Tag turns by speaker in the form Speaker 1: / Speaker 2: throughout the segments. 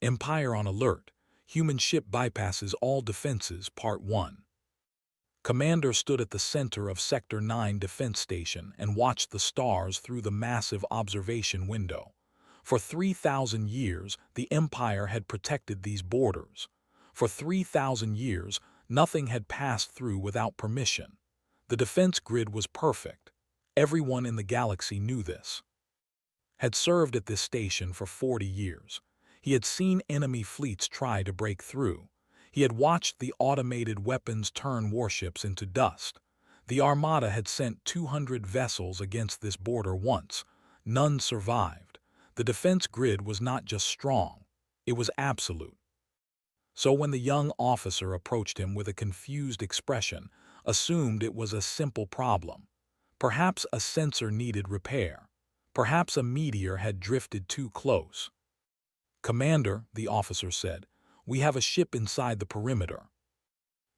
Speaker 1: Empire on alert. Human ship bypasses all defenses, Part 1. Commander stood at the center of Sector 9 defense station and watched the stars through the massive observation window. For 3,000 years, the Empire had protected these borders. For 3,000 years, nothing had passed through without permission. The defense grid was perfect. Everyone in the galaxy knew this. Had served at this station for 40 years. He had seen enemy fleets try to break through. He had watched the automated weapons turn warships into dust. The Armada had sent 200 vessels against this border once. None survived. The defense grid was not just strong, it was absolute. So when the young officer approached him with a confused expression, assumed it was a simple problem. Perhaps a sensor needed repair. Perhaps a meteor had drifted too close. "Commander," the officer said, "we have a ship inside the perimeter."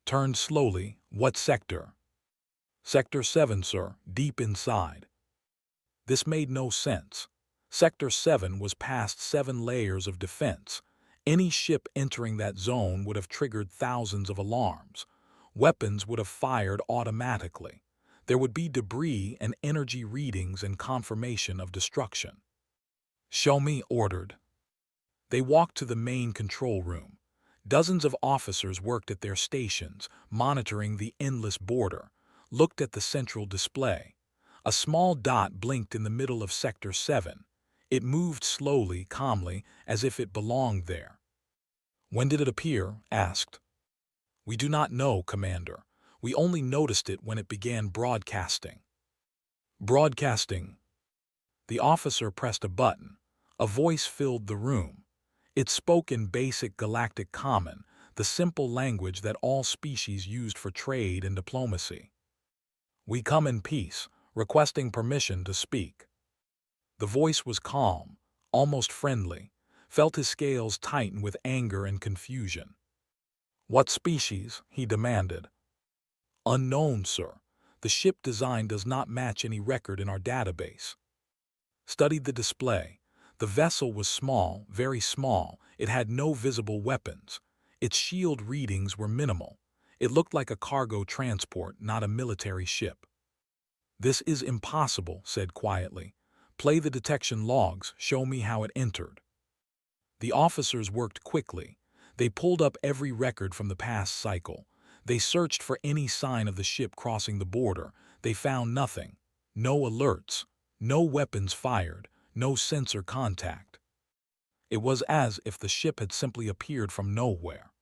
Speaker 1: Turned slowly. "What sector?" "Sector 7, sir, deep inside." This made no sense. Sector 7 was past 7 layers of defense. Any ship entering that zone would have triggered thousands of alarms. Weapons would have fired automatically. There would be debris and energy readings and confirmation of destruction. "Show me," ordered. They walked to the main control room. Dozens of officers worked at their stations, monitoring the endless border, looked at the central display. A small dot blinked in the middle of Sector 7. It moved slowly, calmly, as if it belonged there. "When did it appear?" asked. "We do not know, Commander. We only noticed it when it began broadcasting." "Broadcasting?" The officer pressed a button. A voice filled the room. It spoke in basic galactic common, the simple language that all species used for trade and diplomacy. "We come in peace, requesting permission to speak." The voice was calm, almost friendly, felt his scales tighten with anger and confusion. "What species?" he demanded. "Unknown, sir. The ship design does not match any record in our database." Studied the display. The vessel was small, very small. It had no visible weapons. Its shield readings were minimal. It looked like a cargo transport, not a military ship. "This is impossible," said quietly. "Play the detection logs, show me how it entered." The officers worked quickly. They pulled up every record from the past cycle. They searched for any sign of the ship crossing the border. They found nothing. No alerts. No weapons fired. No sensor contact. It was as if the ship had simply appeared from nowhere.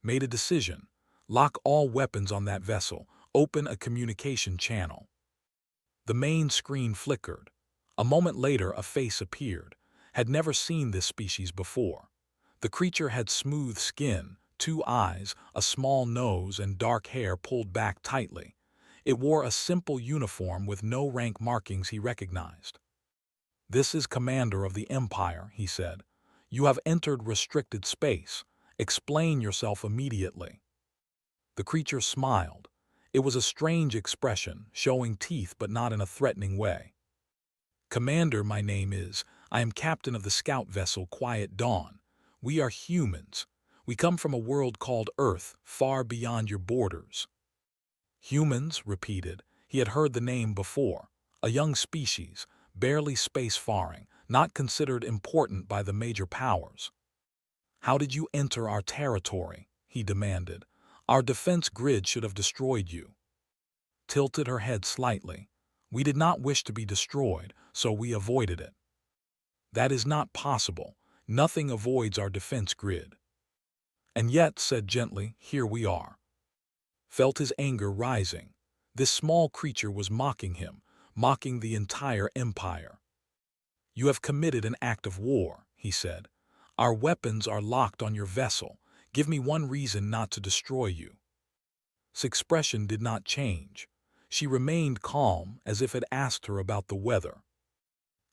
Speaker 1: Made a decision. Lock all weapons on that vessel. Open a communication channel. The main screen flickered. A moment later, a face appeared. Had never seen this species before. The creature had smooth skin, 2 eyes, a small nose, and dark hair pulled back tightly. It wore a simple uniform with no rank markings he recognized. "This is Commander of the Empire," he said. "You have entered restricted space. Explain yourself immediately." The creature smiled. It was a strange expression, showing teeth but not in a threatening way. "Commander, my name is. I am captain of the scout vessel Quiet Dawn. We are humans. We come from a world called Earth, far beyond your borders." "Humans?" repeated. He had heard the name before. A young species, barely space-faring, not considered important by the major powers. "How did you enter our territory?" he demanded. "Our defense grid should have destroyed you." Tilted her head slightly. "We did not wish to be destroyed, so we avoided it." "That is not possible. Nothing avoids our defense grid." "And yet," said gently, "here we are." Felt his anger rising. This small creature was mocking him, mocking the entire empire. "You have committed an act of war," he said. "Our weapons are locked on your vessel. Give me one reason not to destroy you." His expression did not change. She remained calm, as if it asked her about the weather.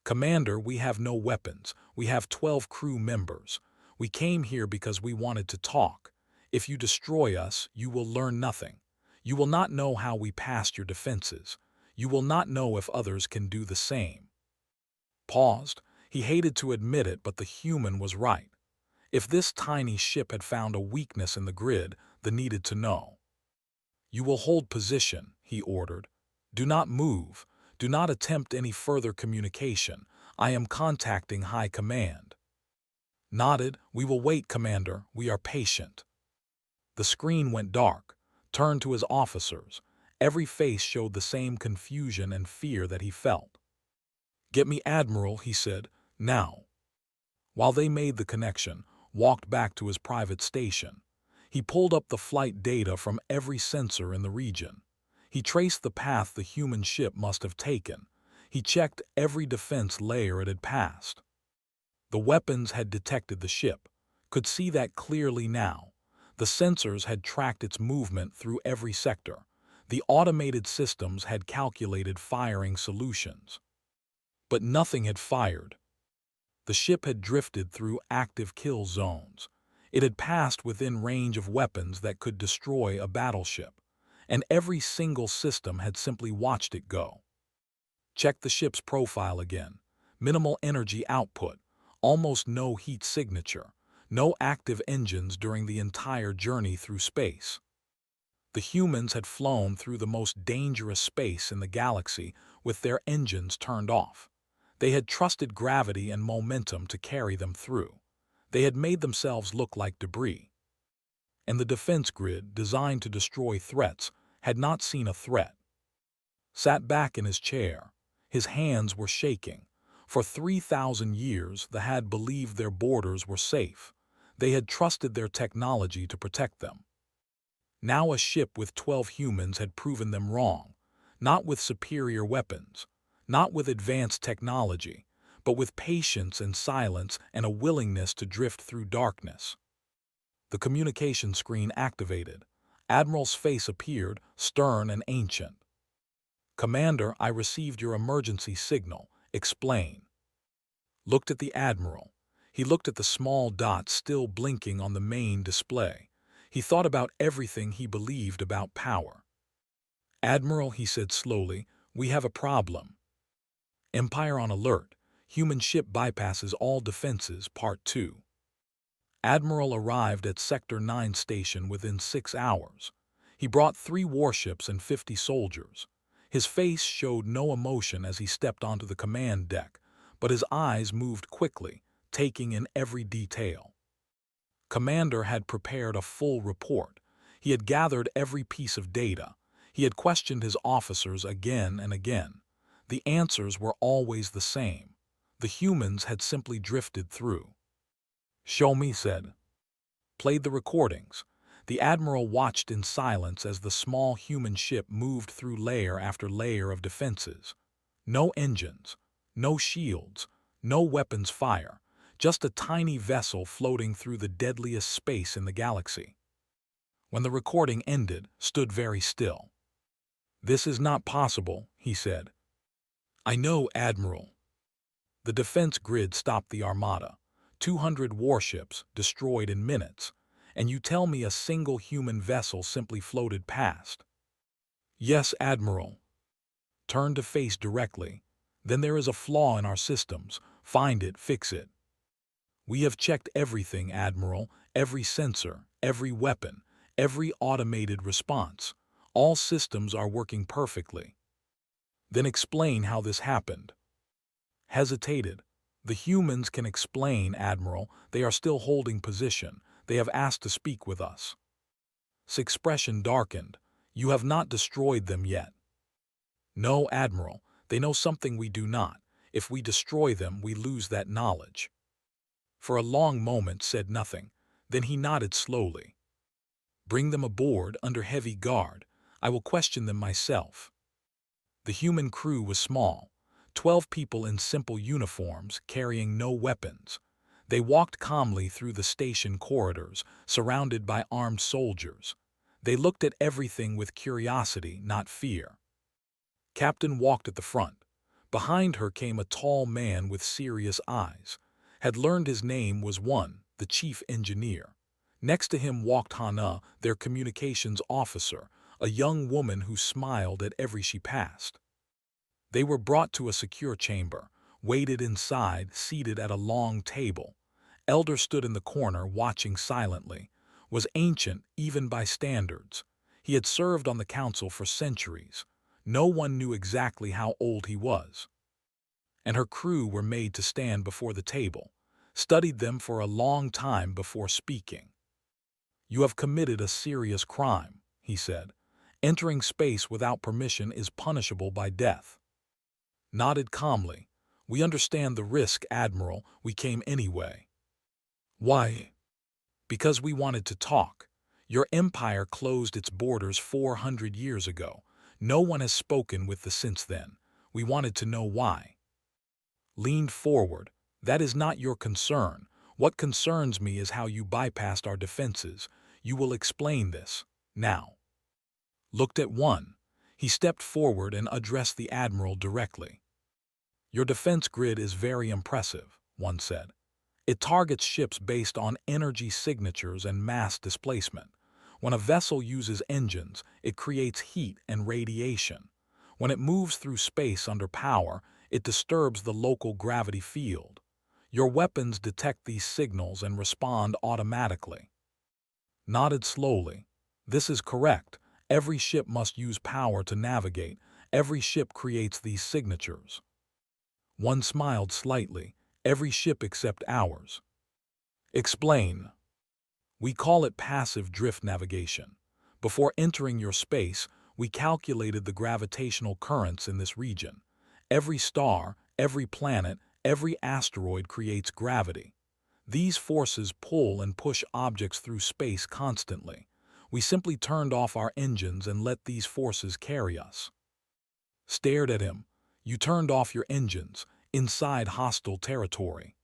Speaker 1: "Commander, we have no weapons. We have 12 crew members. We came here because we wanted to talk. If you destroy us, you will learn nothing. You will not know how we passed your defenses. You will not know if others can do the same." Paused. He hated to admit it, but the human was right. If this tiny ship had found a weakness in the grid, the needed to know. "You will hold position," he ordered. "Do not move. Do not attempt any further communication. I am contacting High Command." Nodded. "We will wait, Commander. We are patient." The screen went dark. Turned to his officers. Every face showed the same confusion and fear that he felt. "Get me Admiral," he said. "Now." While they made the connection, walked back to his private station. He pulled up the flight data from every sensor in the region. He traced the path the human ship must have taken. He checked every defense layer it had passed. The weapons had detected the ship, could see that clearly now. The sensors had tracked its movement through every sector. The automated systems had calculated firing solutions. But nothing had fired. The ship had drifted through active kill zones. It had passed within range of weapons that could destroy a battleship, and every single system had simply watched it go. Check the ship's profile again. Minimal energy output, almost no heat signature, no active engines during the entire journey through space. The humans had flown through the most dangerous space in the galaxy with their engines turned off. They had trusted gravity and momentum to carry them through. They had made themselves look like debris. And the defense grid, designed to destroy threats, had not seen a threat. Sat back in his chair. His hands were shaking. For 3,000 years, the had believed their borders were safe. They had trusted their technology to protect them. Now a ship with 12 humans had proven them wrong, not with superior weapons, not with advanced technology, but with patience and silence and a willingness to drift through darkness. The communication screen activated. Admiral's face appeared, stern and ancient. "Commander, I received your emergency signal. Explain." Looked at the Admiral. He looked at the small dot still blinking on the main display. He thought about everything he believed about power. "Admiral," he said slowly, "we have a problem. Empire on alert. Human ship bypasses all defenses, Part 2. Admiral arrived at Sector 9 station within 6 hours. He brought 3 warships and 50 soldiers. His face showed no emotion as he stepped onto the command deck, but his eyes moved quickly, taking in every detail. Commander had prepared a full report. He had gathered every piece of data. He had questioned his officers again and again. The answers were always the same. The humans had simply drifted through. "Show me," said. Played the recordings. The Admiral watched in silence as the small human ship moved through layer after layer of defenses. No engines, no shields, no weapons fire, just a tiny vessel floating through the deadliest space in the galaxy. When the recording ended, stood very still. "This is not possible," he said. "I know, Admiral." The defense grid stopped the armada. 200 warships destroyed in minutes. And you tell me a single human vessel simply floated past? "Yes, Admiral." Turn to face directly. "Then there is a flaw in our systems. Find it, fix it." "We have checked everything, Admiral. Every sensor, every weapon, every automated response. All systems are working perfectly." "Then explain how this happened." Hesitated. "The humans can explain, Admiral. They are still holding position. They have asked to speak with us." His expression darkened. "You have not destroyed them yet." "No, Admiral. They know something we do not. If we destroy them, we lose that knowledge." For a long moment said nothing. Then he nodded slowly. "Bring them aboard under heavy guard. I will question them myself." The human crew was small. 12 people in simple uniforms, carrying no weapons. They walked calmly through the station corridors, surrounded by armed soldiers. They looked at everything with curiosity, not fear. Captain walked at the front. Behind her came a tall man with serious eyes. Had learned his name was one, the chief engineer. Next to him walked Hana, their communications officer, a young woman who smiled at every she passed. They were brought to a secure chamber, waited inside, seated at a long table. Elder stood in the corner watching silently, was ancient even by standards. He had served on the council for centuries. No one knew exactly how old he was. And her crew were made to stand before the table, studied them for a long time before speaking. "You have committed a serious crime," he said. "Entering space without permission is punishable by death." Nodded calmly. "We understand the risk, Admiral. We came anyway." "Why?" "Because we wanted to talk. Your empire closed its borders 400 years ago. No one has spoken with us since then. We wanted to know why." Leaned forward. "That is not your concern. What concerns me is how you bypassed our defenses. You will explain this. Now." Looked at one. He stepped forward and addressed the Admiral directly. "Your defense grid is very impressive," one said. "It targets ships based on energy signatures and mass displacement. When a vessel uses engines, it creates heat and radiation. When it moves through space under power, it disturbs the local gravity field. Your weapons detect these signals and respond automatically." Nodded slowly. "This is correct. Every ship must use power to navigate. Every ship creates these signatures." One smiled slightly. "Every ship except ours." "Explain." "We call it passive drift navigation. Before entering your space, we calculated the gravitational currents in this region. Every star, every planet, every asteroid creates gravity. These forces pull and push objects through space constantly. We simply turned off our engines and let these forces carry us." Stared at him. "You turned off your engines, inside hostile territory."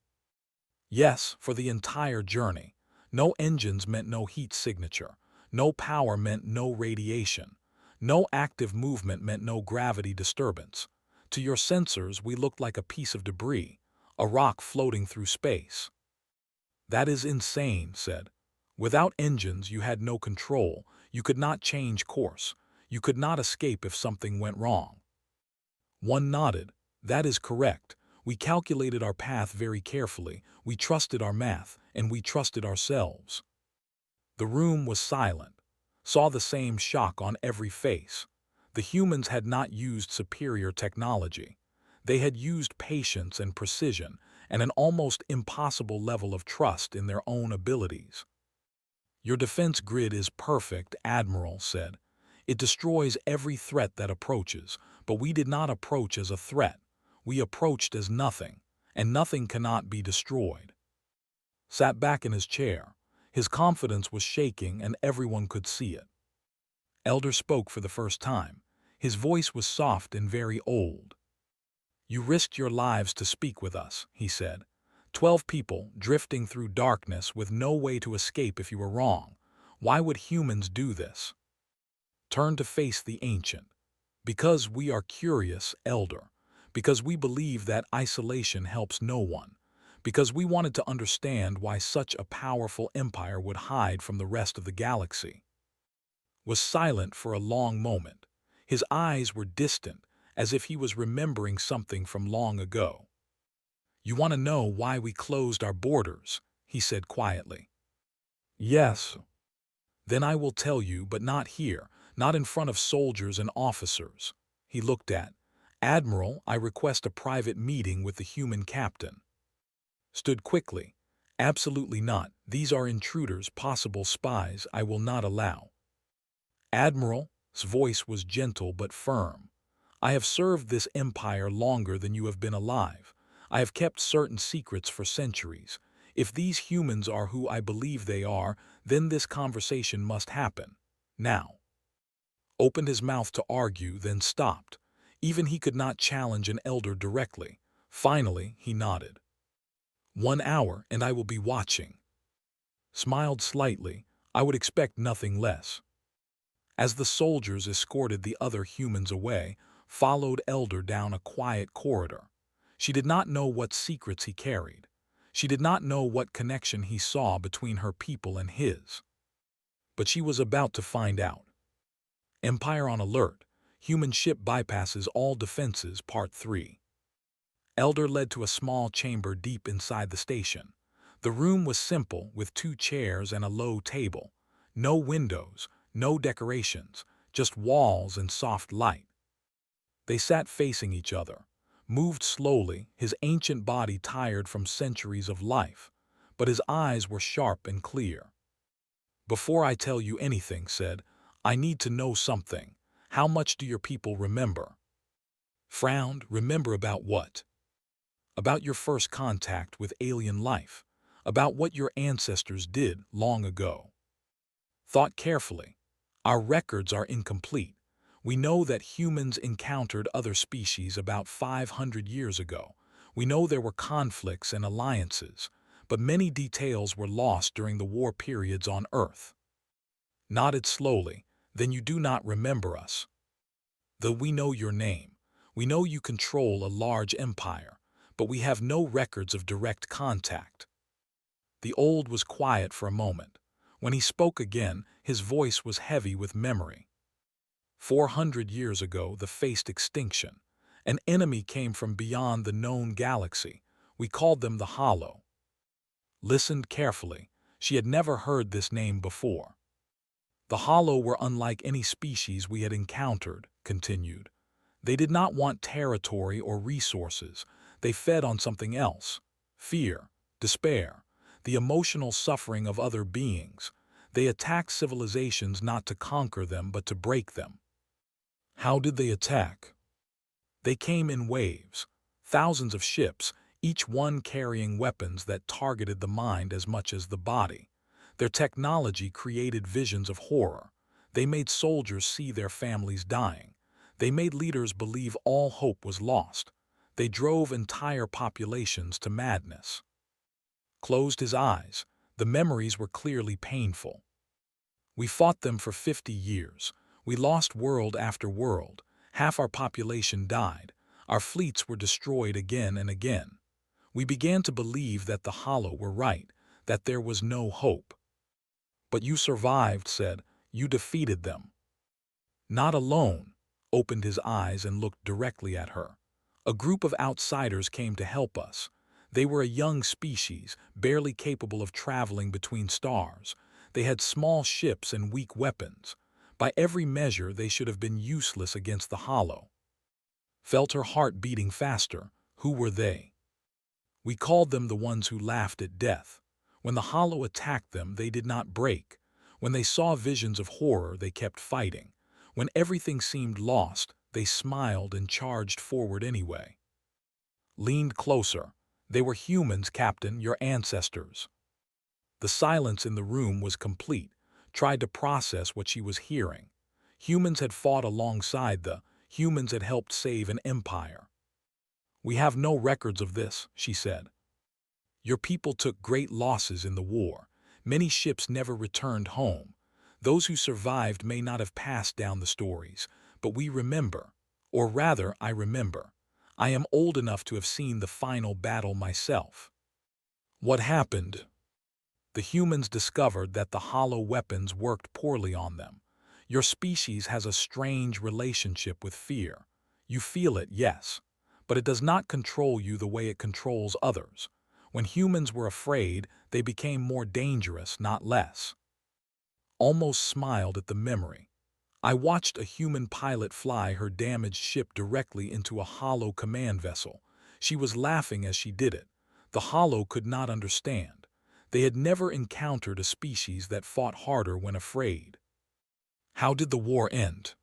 Speaker 1: "Yes, for the entire journey. No engines meant no heat signature. No power meant no radiation. No active movement meant no gravity disturbance. To your sensors, we looked like a piece of debris, a rock floating through space." "That is insane," said. "Without engines, you had no control. You could not change course. You could not escape if something went wrong." One nodded. "That is correct. We calculated our path very carefully. We trusted our math, and we trusted ourselves." The room was silent. Saw the same shock on every face. The humans had not used superior technology. They had used patience and precision, and an almost impossible level of trust in their own abilities. "Your defense grid is perfect," Admiral said. "It destroys every threat that approaches, but we did not approach as a threat. We approached as nothing, and nothing cannot be destroyed." Sat back in his chair. His confidence was shaking, and everyone could see it. Elder spoke for the first time. His voice was soft and very old. "You risked your lives to speak with us," he said. 12 people drifting through darkness with no way to escape if you were wrong. Why would humans do this?" Turned to face the ancient. "Because we are curious, Elder. Because we believe that isolation helps no one. Because we wanted to understand why such a powerful empire would hide from the rest of the galaxy." Was silent for a long moment. His eyes were distant, as if he was remembering something from long ago. "You want to know why we closed our borders?" he said quietly. "Yes." "Then I will tell you, but not here, not in front of soldiers and officers." He looked at Admiral. "I request a private meeting with the human captain." Stood quickly. "Absolutely not. These are intruders, possible spies. I will not allow." Admiral's voice was gentle but firm. "I have served this empire longer than you have been alive. I have kept certain secrets for centuries. If these humans are who I believe they are, then this conversation must happen. Now." Opened his mouth to argue, then stopped. Even he could not challenge an elder directly. Finally, he nodded. "1 hour, and I will be watching." Smiled slightly. "I would expect nothing less." As the soldiers escorted the other humans away, followed Elder down a quiet corridor. She did not know what secrets he carried. She did not know what connection he saw between her people and his. But she was about to find out. Empire on alert. Human ship bypasses all defenses, Part 3. Elder led to a small chamber deep inside the station. The room was simple, with 2 chairs and a low table. No windows, no decorations, just walls and soft light. They sat facing each other, moved slowly, his ancient body tired from centuries of life, but his eyes were sharp and clear. "Before I tell you anything," said, "I need to know something. How much do your people remember?" Frowned. "Remember about what?" "About your first contact with alien life, about what your ancestors did long ago." Thought carefully. "Our records are incomplete. We know that humans encountered other species about 500 years ago. We know there were conflicts and alliances, but many details were lost during the war periods on Earth." Nodded slowly. "Then you do not remember us." "Though we know your name. We know you control a large empire, but we have no records of direct contact." The old was quiet for a moment. When he spoke again, his voice was heavy with memory. 400 years ago, the faced extinction. An enemy came from beyond the known galaxy. We called them the Hollow. Listened carefully. She had never heard this name before. "The Hollow were unlike any species we had encountered," continued. "They did not want territory or resources. They fed on something else: fear, despair, the emotional suffering of other beings. They attacked civilizations not to conquer them but to break them." "How did they attack?" "They came in waves. Thousands of ships, each one carrying weapons that targeted the mind as much as the body. Their technology created visions of horror. They made soldiers see their families dying. They made leaders believe all hope was lost. They drove entire populations to madness." Closed his eyes. The memories were clearly painful. "We fought them for 50 years. We lost world after world. Half our population died. Our fleets were destroyed again and again. We began to believe that the Hollow were right, that there was no hope." "But you survived," said. "You defeated them." "Not alone." Opened his eyes and looked directly at her. "A group of outsiders came to help us. They were a young species, barely capable of traveling between stars. They had small ships and weak weapons. By every measure, they should have been useless against the Hollow." Felt her heart beating faster. "Who were they?" "We called them the ones who laughed at death. When the Hollow attacked them, they did not break. When they saw visions of horror, they kept fighting. When everything seemed lost, they smiled and charged forward anyway." Leaned closer. "They were humans, Captain, your ancestors." The silence in the room was complete. Tried to process what she was hearing. Humans had fought alongside humans had helped save an empire. "We have no records of this," she said. "Your people took great losses in the war. Many ships never returned home. Those who survived may not have passed down the stories, but we remember. Or rather, I remember. I am old enough to have seen the final battle myself." "What happened?" "The humans discovered that the Hollow weapons worked poorly on them. Your species has a strange relationship with fear. You feel it, yes, but it does not control you the way it controls others. When humans were afraid, they became more dangerous, not less." Almost smiled at the memory. "I watched a human pilot fly her damaged ship directly into a Hollow command vessel. She was laughing as she did it. The Hollow could not understand. They had never encountered a species that fought harder when afraid." "How did the war end?"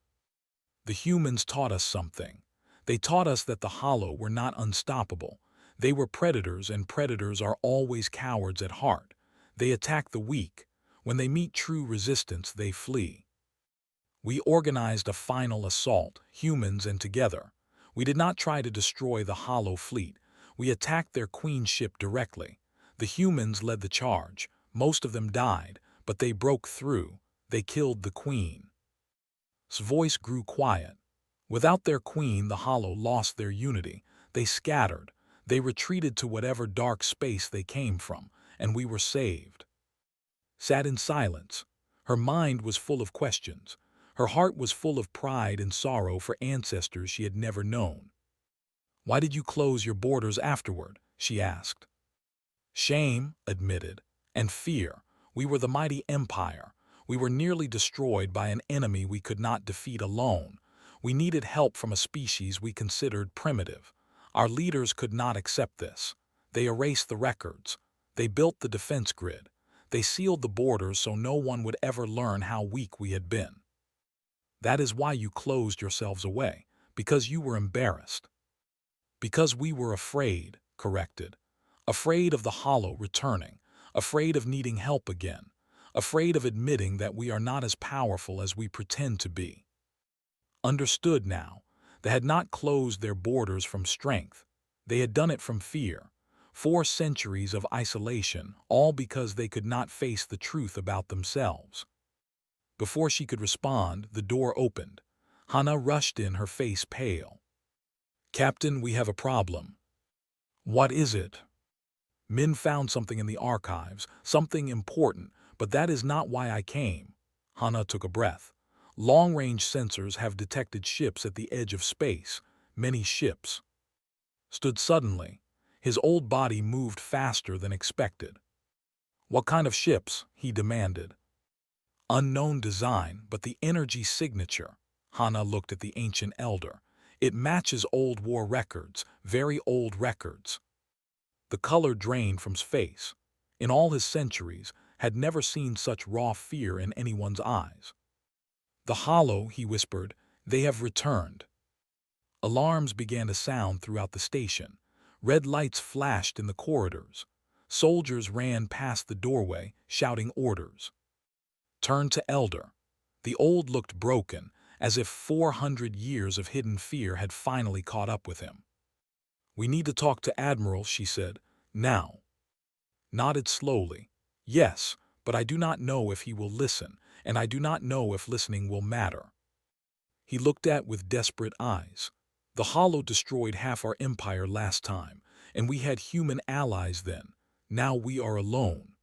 Speaker 1: "The humans taught us something. They taught us that the Hollow were not unstoppable. They were predators, and predators are always cowards at heart. They attack the weak. When they meet true resistance, they flee. We organized a final assault, humans and together. We did not try to destroy the Hollow fleet. We attacked their queen ship directly. The humans led the charge. Most of them died, but they broke through. They killed the queen." His voice grew quiet. "Without their queen, the Hollow lost their unity. They scattered. They retreated to whatever dark space they came from, and we were saved." Sat in silence. Her mind was full of questions. Her heart was full of pride and sorrow for ancestors she had never known. "Why did you close your borders afterward?" she asked. Shame, admitted, and fear. We were the mighty empire. We were nearly destroyed by an enemy we could not defeat alone. We needed help from a species we considered primitive. Our leaders could not accept this. They erased the records. They built the defense grid. They sealed the borders so no one would ever learn how weak we had been. That is why you closed yourselves away, because you were embarrassed. Because we were afraid, corrected. Afraid of the hollow returning, afraid of needing help again, afraid of admitting that we are not as powerful as we pretend to be. Understood now, they had not closed their borders from strength. They had done it from fear. 4 centuries of isolation, all because they could not face the truth about themselves. Before she could respond, the door opened. Hana rushed in, her face pale. "Captain, we have a problem." "What is it?" "Min found something in the archives, something important, but that is not why I came." Hana took a breath. "Long-range sensors have detected ships at the edge of space. Many ships." Stood suddenly. His old body moved faster than expected. "What kind of ships?" he demanded. "Unknown design, but the energy signature." Hana looked at the ancient elder. "It matches old war records, very old records." The color drained from his face. In all his centuries, had never seen such raw fear in anyone's eyes. "The hollow," he whispered, "they have returned." Alarms began to sound throughout the station. Red lights flashed in the corridors. Soldiers ran past the doorway, shouting orders. Turned to Elder. The old looked broken, as if 400 years of hidden fear had finally caught up with him. "We need to talk to Admiral," she said. "Now." Nodded slowly. "Yes, but I do not know if he will listen, and I do not know if listening will matter." He looked at with desperate eyes. "The hollow destroyed half our empire last time, and we had human allies then. Now we are alone."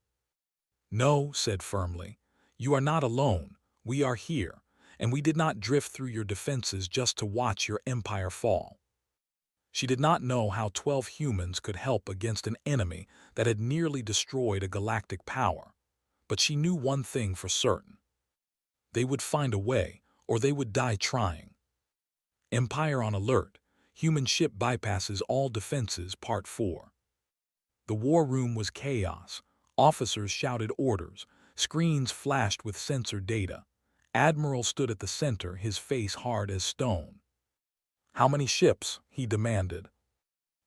Speaker 1: "No," said firmly. "You are not alone. We are here, and we did not drift through your defenses just to watch your empire fall." She did not know how 12 humans could help against an enemy that had nearly destroyed a galactic power. But she knew one thing for certain. They would find a way, or they would die trying. Empire on alert. Human ship bypasses all defenses, Part 4. The war room was chaos. Officers shouted orders. Screens flashed with sensor data. Admiral stood at the center, his face hard as stone. "How many ships?" he demanded.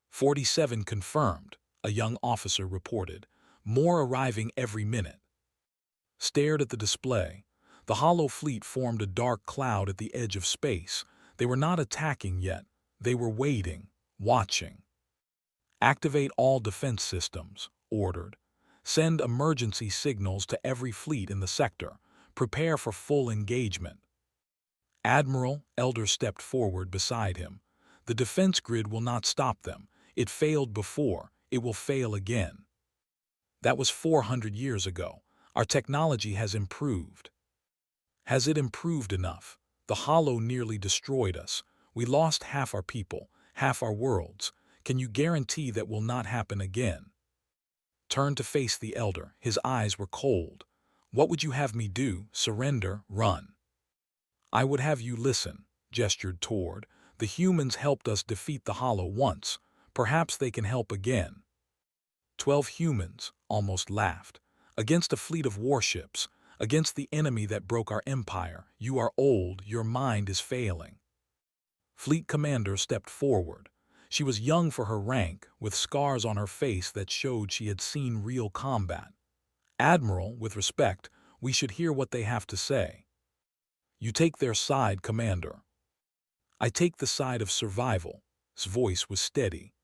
Speaker 1: 47 confirmed, a young officer reported. "More arriving every minute." Stared at the display. The hollow fleet formed a dark cloud at the edge of space. They were not attacking yet. They were waiting, watching. "Activate all defense systems," ordered. "Send emergency signals to every fleet in the sector. Prepare for full engagement." "Admiral," Elder stepped forward beside him. "The defense grid will not stop them. It failed before. It will fail again." "That was 400 years ago. Our technology has improved." "Has it improved enough? The hollow nearly destroyed us. We lost half our people, half our worlds. Can you guarantee that will not happen again?" Turned to face the elder. His eyes were cold. "What would you have me do? Surrender? Run?" "I would have you listen," gestured toward. "The humans helped us defeat the hollow once. Perhaps they can help again." 12 humans, almost laughed. "Against a fleet of warships, against the enemy that broke our empire. You are old, your mind is failing." Fleet commander stepped forward. She was young for her rank, with scars on her face that showed she had seen real combat. "Admiral, with respect, we should hear what they have to say." "You take their side, Commander." "I take the side of survival." His voice was steady.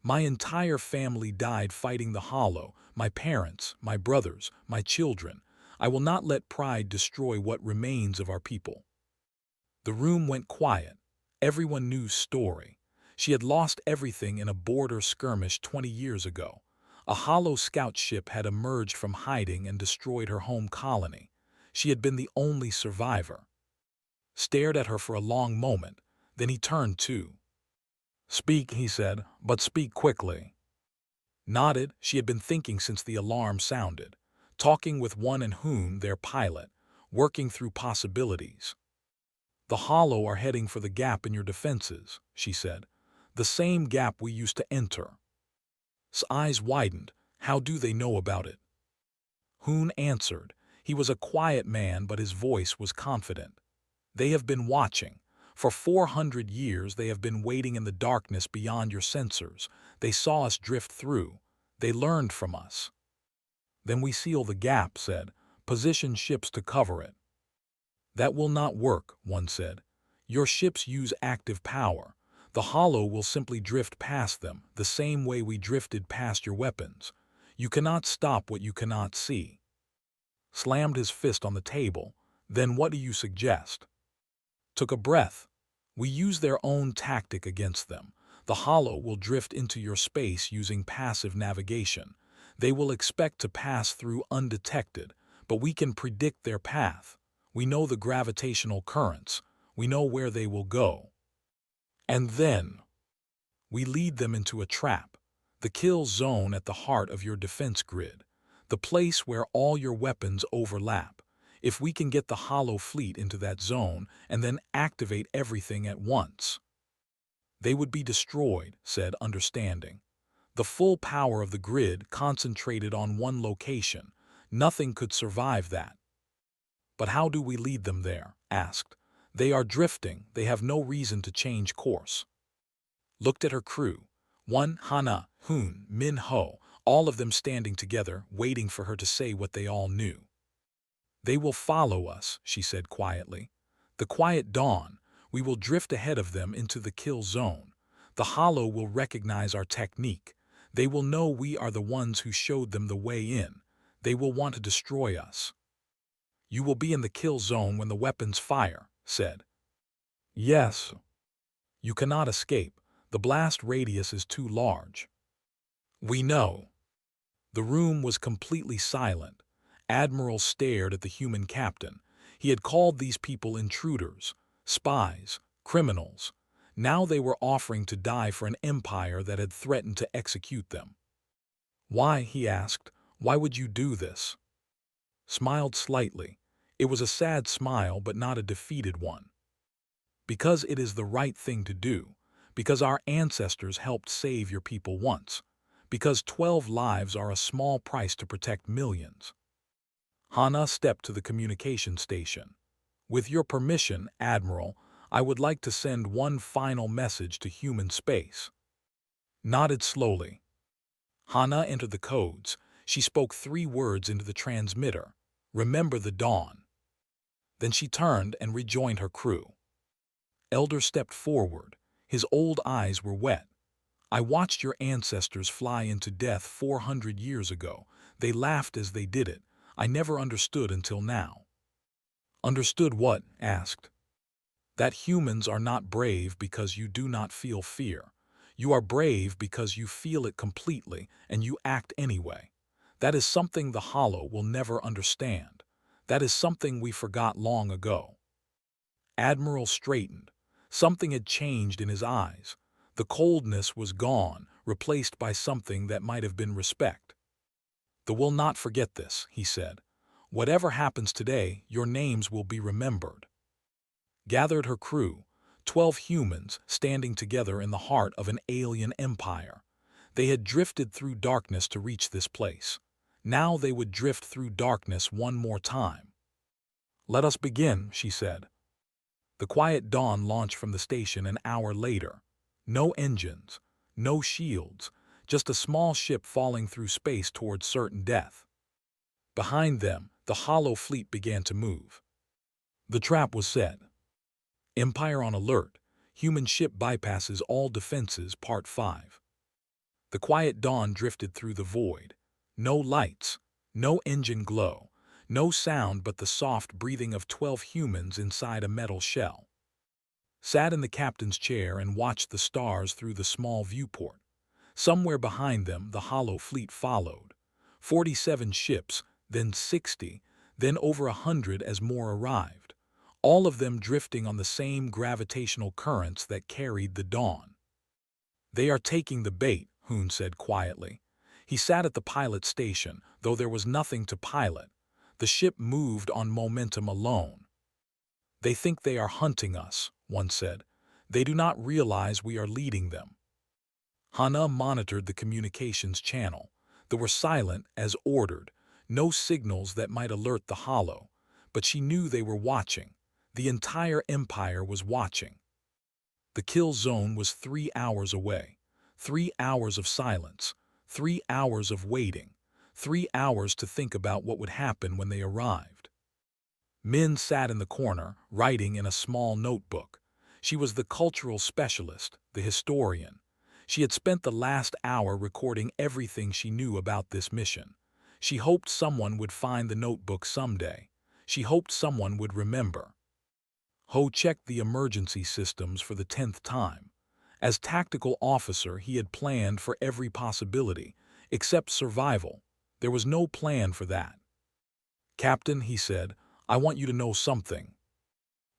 Speaker 1: "My entire family died fighting the hollow, my parents, my brothers, my children. I will not let pride destroy what remains of our people." The room went quiet. Everyone knew story. She had lost everything in a border skirmish 20 years ago. A hollow scout ship had emerged from hiding and destroyed her home colony. She had been the only survivor. Stared at her for a long moment, then he turned too. "Speak," he said, "but speak quickly." Nodded. She had been thinking since the alarm sounded, talking with one and Hoon, their pilot, working through possibilities. The Hollow are heading for the gap in your defenses, she said. The same gap we used to enter. His eyes widened. How do they know about it? Hoon answered. He was a quiet man, but his voice was confident. They have been watching. For 400 years they have been waiting in the darkness beyond your sensors. They saw us drift through. They learned from us. Then we seal the gap, said. Position ships to cover it. That will not work, one said. Your ships use active power. The Hollow will simply drift past them, the same way we drifted past your weapons. You cannot stop what you cannot see. Slammed his fist on the table. Then what do you suggest? Took a breath. We use their own tactic against them. The Hollow will drift into your space using passive navigation. They will expect to pass through undetected, but we can predict their path. We know the gravitational currents. We know where they will go. And then we lead them into a trap, the kill zone at the heart of your defense grid, the place where all your weapons overlap. If we can get the Hollow fleet into that zone and then activate everything at once, they would be destroyed, said Understanding. The full power of the grid concentrated on one location. Nothing could survive that. But how do we lead them there? Asked. They are drifting. They have no reason to change course. Looked at her crew. One, Hana, Hoon, Min Ho, all of them standing together, waiting for her to say what they all knew. They will follow us, she said quietly. The quiet dawn. We will drift ahead of them into the kill zone. The Hollow will recognize our technique. They will know we are the ones who showed them the way in. They will want to destroy us. You will be in the kill zone when the weapons fire, said. Yes. You cannot escape. The blast radius is too large. We know. The room was completely silent. Admiral stared at the human captain. He had called these people intruders, spies, criminals. Now they were offering to die for an empire that had threatened to execute them. Why, he asked, why would you do this? Smiled slightly. It was a sad smile, but not a defeated one. Because it is the right thing to do. Because our ancestors helped save your people once. Because 12 lives are a small price to protect millions. Hana stepped to the communication station. With your permission, Admiral, I would like to send one final message to human space. Nodded slowly. Hana entered the codes. She spoke 3 words into the transmitter. Remember the dawn. Then she turned and rejoined her crew. Elder stepped forward. His old eyes were wet. I watched your ancestors fly into death 400 years ago. They laughed as they did it. I never understood until now. Understood what? Asked. That humans are not brave because you do not feel fear. You are brave because you feel it completely and you act anyway. That is something the Hollow will never understand. That is something we forgot long ago. Admiral straightened. Something had changed in his eyes. The coldness was gone, replaced by something that might have been respect. "They will not forget this," he said. "Whatever happens today, your names will be remembered." Gathered her crew, 12 humans standing together in the heart of an alien empire. They had drifted through darkness to reach this place. Now they would drift through darkness one more time. "Let us begin," she said. The quiet dawn launched from the station an hour later. No engines, no shields, just a small ship falling through space towards certain death. Behind them, the Hollow fleet began to move. The trap was set. Empire on alert. Human ship bypasses all defenses, Part 5. The quiet dawn drifted through the void. No lights, no engine glow, no sound but the soft breathing of 12 humans inside a metal shell. Sat in the captain's chair and watched the stars through the small viewport. Somewhere behind them, the Hollow fleet followed. 47 ships, then 60, then over 100 as more arrived. All of them drifting on the same gravitational currents that carried the dawn. "They are taking the bait," Hoon said quietly. He sat at the pilot station, though there was nothing to pilot. The ship moved on momentum alone. "They think they are hunting us," one said. "They do not realize we are leading them." Hana monitored the communications channel. They were silent as ordered, no signals that might alert the Hollow, but she knew they were watching. The entire Empire was watching. The kill zone was 3 hours away. 3 hours of silence. 3 hours of waiting. 3 hours to think about what would happen when they arrived. Min sat in the corner, writing in a small notebook. She was the cultural specialist, the historian. She had spent the last hour recording everything she knew about this mission. She hoped someone would find the notebook someday. She hoped someone would remember. Ho checked the emergency systems for the 10th time. As tactical officer, he had planned for every possibility, except survival. There was no plan for that. "Captain," he said, "I want you to know something."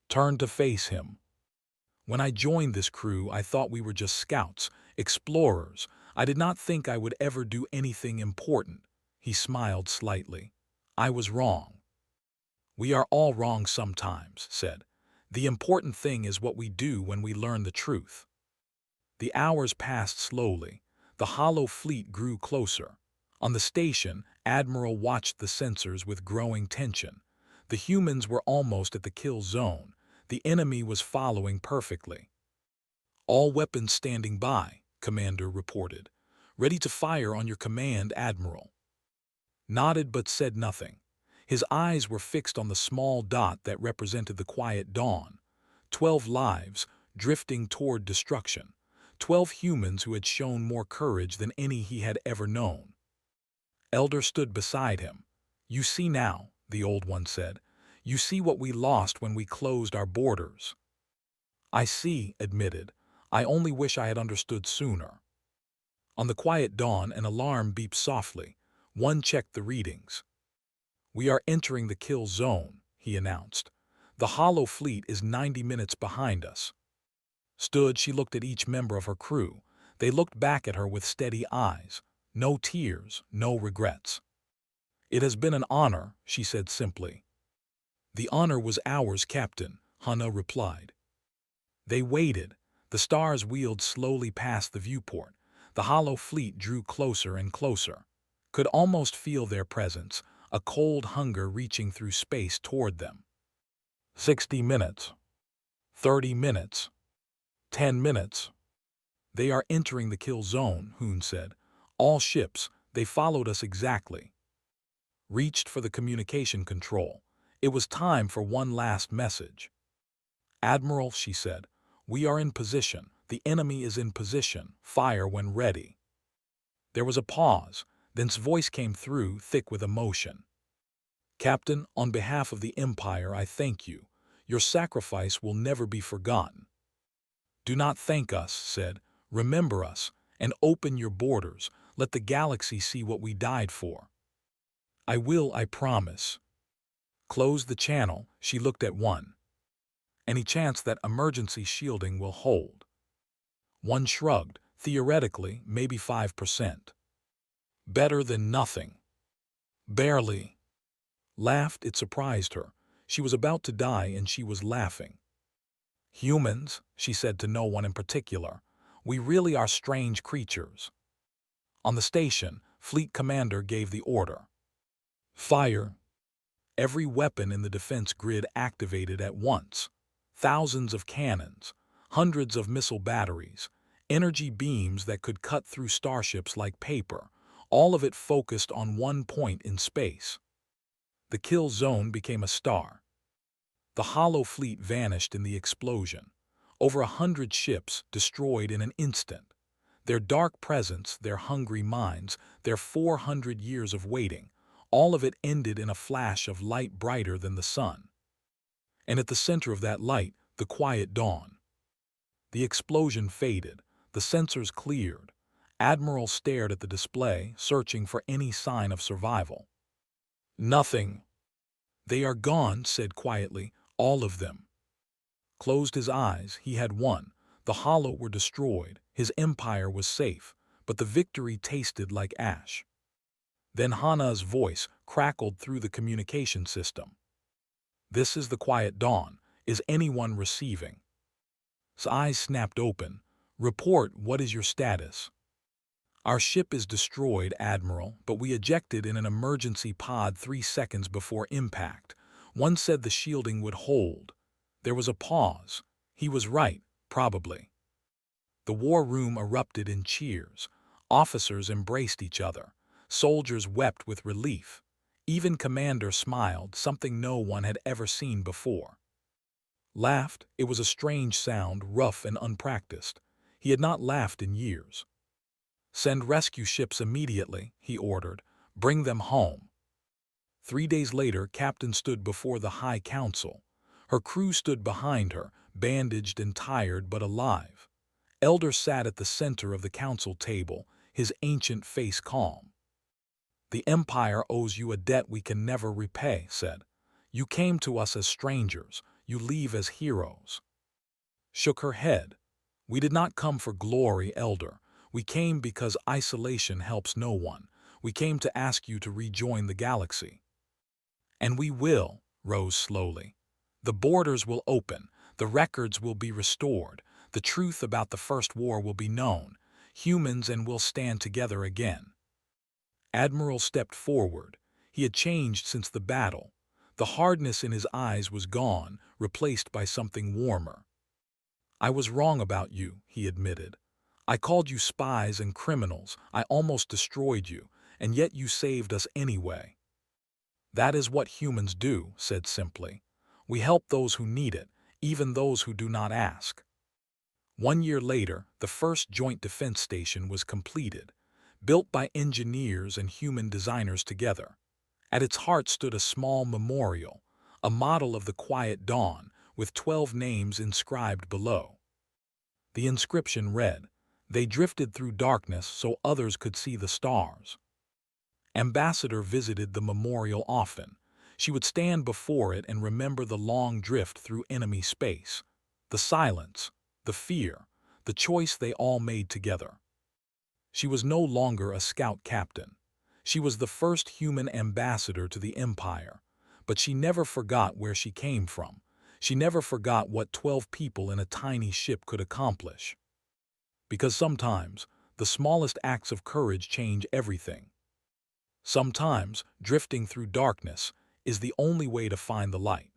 Speaker 1: Turned to face him. "When I joined this crew, I thought we were just scouts, explorers. I did not think I would ever do anything important." He smiled slightly. "I was wrong." "We are all wrong sometimes," said. "The important thing is what we do when we learn the truth." The hours passed slowly. The Hollow fleet grew closer. On the station, Admiral watched the sensors with growing tension. The humans were almost at the kill zone. The enemy was following perfectly. "All weapons standing by," Commander reported. "Ready to fire on your command, Admiral." Nodded but said nothing. His eyes were fixed on the small dot that represented the quiet dawn. 12 lives, drifting toward destruction. 12 humans who had shown more courage than any he had ever known. Elder stood beside him. "You see now," the Old One said. "You see what we lost when we closed our borders." "I see," admitted. "I only wish I had understood sooner." On the quiet dawn, an alarm beeped softly. One checked the readings. "We are entering the kill zone," he announced. "The Hollow fleet is 90 minutes behind us." She looked at each member of her crew. They looked back at her with steady eyes. No tears, no regrets. "It has been an honor," she said simply. "The honor was ours, Captain," Hana replied. They waited. The stars wheeled slowly past the viewport. The Hollow fleet drew closer and closer. Could almost feel their presence, a cold hunger reaching through space toward them. 60 minutes. 30 minutes. 10 minutes. "They are entering the kill zone," Hoon said. "All ships, they followed us exactly." Reached for the communication control. It was time for one last message. "Admiral," she said, "we are in position. The enemy is in position. Fire when ready." There was a pause. Then's voice came through, thick with emotion. "Captain, on behalf of the Empire, I thank you. Your sacrifice will never be forgotten." "Do not thank us," said. "Remember us, and open your borders. Let the galaxy see what we died for." "I will, I promise." Close the channel, she looked at one. "Any chance that emergency shielding will hold?" One shrugged. "Theoretically, maybe 5%. Better than nothing." "Barely." Laughed. It surprised her. She was about to die and she was laughing. "Humans," she said to no one in particular, "we really are strange creatures." On the station, Fleet Commander gave the order. "Fire." Every weapon in the defense grid activated at once. Thousands of cannons, hundreds of missile batteries, energy beams that could cut through starships like paper, all of it focused on one point in space. The kill zone became a star. The Hollow fleet vanished in the explosion. Over 100 ships destroyed in an instant. Their dark presence, their hungry minds, their 400 years of waiting, all of it ended in a flash of light brighter than the sun. And at the center of that light, the quiet dawn. The explosion faded. The sensors cleared. Admiral stared at the display, searching for any sign of survival. "Nothing." "They are gone," said quietly, "all of them." Closed his eyes. He had won. The Hollow were destroyed. His empire was safe. but the victory tasted like ash. Then Hana's voice crackled through the communication system. "This is the Quiet Dawn. Is anyone receiving?" His eyes snapped open. "Report, what is your status?" "Our ship is destroyed, Admiral, but we ejected in an emergency pod 3 seconds before impact. One said the shielding would hold." There was a pause. He was right, probably. The war room erupted in cheers. Officers embraced each other. Soldiers wept with relief. Even Commander smiled, something no one had ever seen before. Laughed. It was a strange sound, rough and unpracticed. He had not laughed in years. "Send rescue ships immediately," he ordered. "Bring them home." 3 days later, Captain stood before the High Council. Her crew stood behind her, bandaged and tired but alive. Elder sat at the center of the council table, his ancient face calm. "The Empire owes you a debt we can never repay," said. "You came to us as strangers. You leave as heroes." Shook her head. "We did not come for glory, Elder. We came because isolation helps no one. We came to ask you to rejoin the galaxy." "And we will," Rose slowly. "The borders will open. The records will be restored. The truth about the First War will be known. Humans and will stand together again." Admiral stepped forward. He had changed since the battle. The hardness in his eyes was gone, replaced by something warmer. "I was wrong about you," he admitted. "I called you spies and criminals. I almost destroyed you, and yet you saved us anyway." "That is what humans do," said simply. "We help those who need it, even those who do not ask." 1 year later, the first joint defense station was completed, built by engineers and human designers together. At its heart stood a small memorial, a model of the Quiet Dawn, with 12 names inscribed below. The inscription read, "They drifted through darkness so others could see the stars." Ambassador visited the memorial often. She would stand before it and remember the long drift through enemy space, the silence, the fear, the choice they all made together. She was no longer a scout captain. She was the first human ambassador to the Empire, but she never forgot where she came from. She never forgot what 12 people in a tiny ship could accomplish. Because sometimes, the smallest acts of courage change everything. Sometimes, drifting through darkness is the only way to find the light.